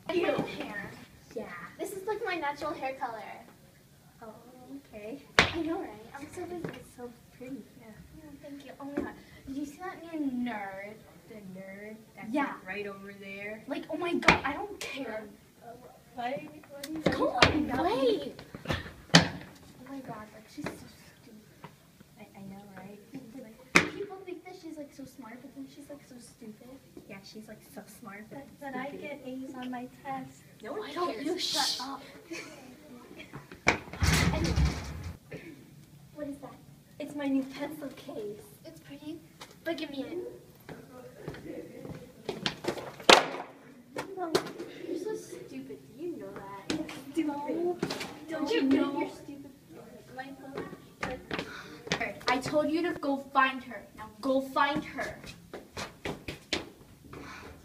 My hair. Yeah. This is like my natural hair color. Oh, okay. I know, right? I'm so busy. It's so pretty. Yeah. Oh, thank you. Oh my god. Did you see that new nerd? The nerd that's Yeah. like right over there. Like, oh my god, I don't care. What are you Come on, wait. Oh my god, like she's so stupid. I know, right? She's like, People think that she's like so smart, but then she's like so stupid. yeah, she's like so smart. But I get A's on my test. No one Why don't cares. you shut up? Anyway, what is that? It's my new pencil case. It's pretty, but give me it. No, You're so stupid. Do you know that? stupid. No. Don't you know? You're stupid. I told you to go find her. Now go find her.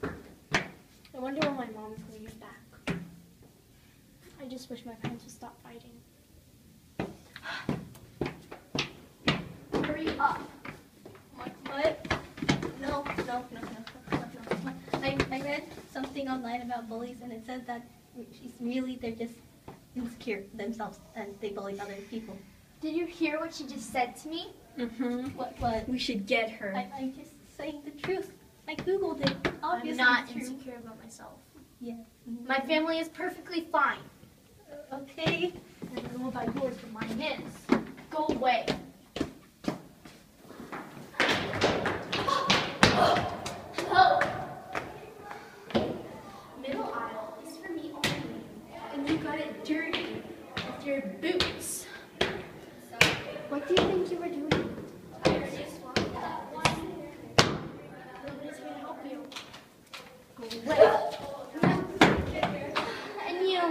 I wonder when my mom's going to get back. I just wish my parents would stop fighting. Hurry up. What? No. I read something online about bullies, and it says that they're just insecure themselves and they bully other people. Did you hear what she just said to me? Mm-hmm. What? We should get her. I'm just saying the truth. I googled it. Obviously, I'm not it's true. insecure about myself. Yeah. My family is perfectly fine. Okay. I don't know about yours, but mine is. Go away. Hello. Middle aisle is for me only, and you got it dirty with your boots. What do you think you were doing? I already swapped that one. Nobody's here to help you. Go away. And you.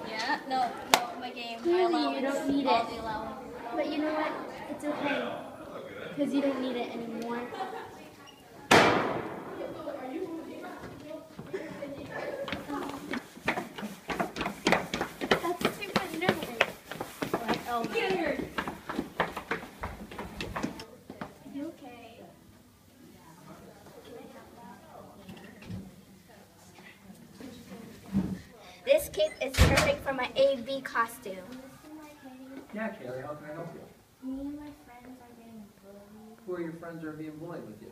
Yeah. No. My game. Clearly you don't need it. The allowance. But you know what? It's okay. Because you don't need it anymore. That's super nerd. What? Oh. Get her! You okay? This cape is perfect for my AV costume. Yeah, Kayley, how can I help you? Me and my friends are getting bullied. Who are your friends that are being bullied with you?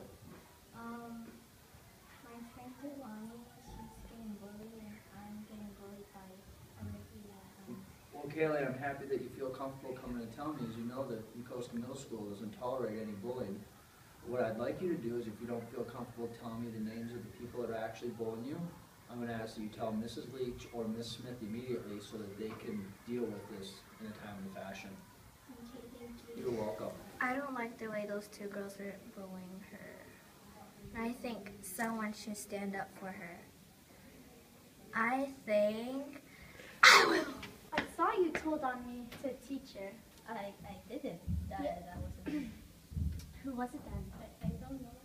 My friend Jolanie, she's getting bullied, and I'm getting bullied by Olivia. Well, Kayley, I'm happy that you feel comfortable coming to tell me. As you know, that Coastal Middle School doesn't tolerate any bullying. What I'd like you to do is, if you don't feel comfortable telling me the names of the people that are actually bullying you, I'm going to ask that you tell Mrs. Leach or Miss Smith immediately so that they can deal with this in a timely fashion. Okay, thank you. You're welcome. I don't like the way those two girls are bullying her. I think someone should stand up for her. I think I will. I saw you told on me to a teacher. I didn't. That wasn't. Who was it then? I don't know.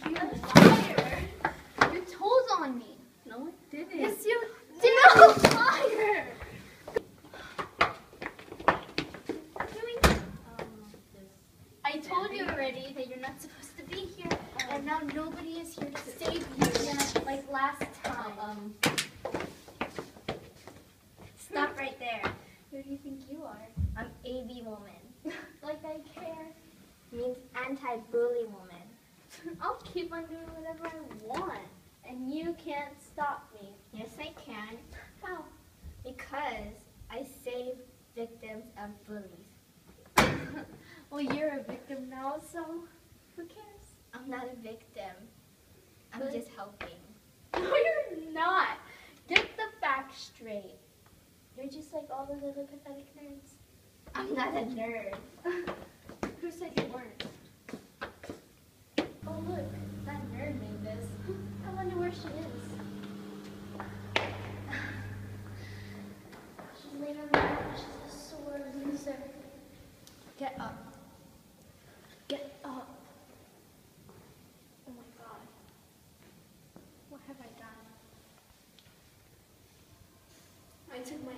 You're a liar! You told on me. No, I didn't. Yes, you did. You're a liar! I told you already that you're not supposed to be here, and now nobody is here to save you, like last time. Stop right there. Who do you think you are? I'm AV woman. Like I care. Means anti-bully woman. I'll keep on doing whatever I want, and you can't stop me. Yes, I can. How? Because I save victims of bullies. Well, you're a victim now, so who cares? I'm not a victim. I'm Really? just helping. No, you're not. Get the facts straight. You're just like all those other pathetic nerds. I'm not a nerd. Who said you weren't? Oh, look. That nerd made this. I wonder where she is. She's laying on the ground. She's a sore loser. Get up. Get up. Oh my god. What have I done? I took my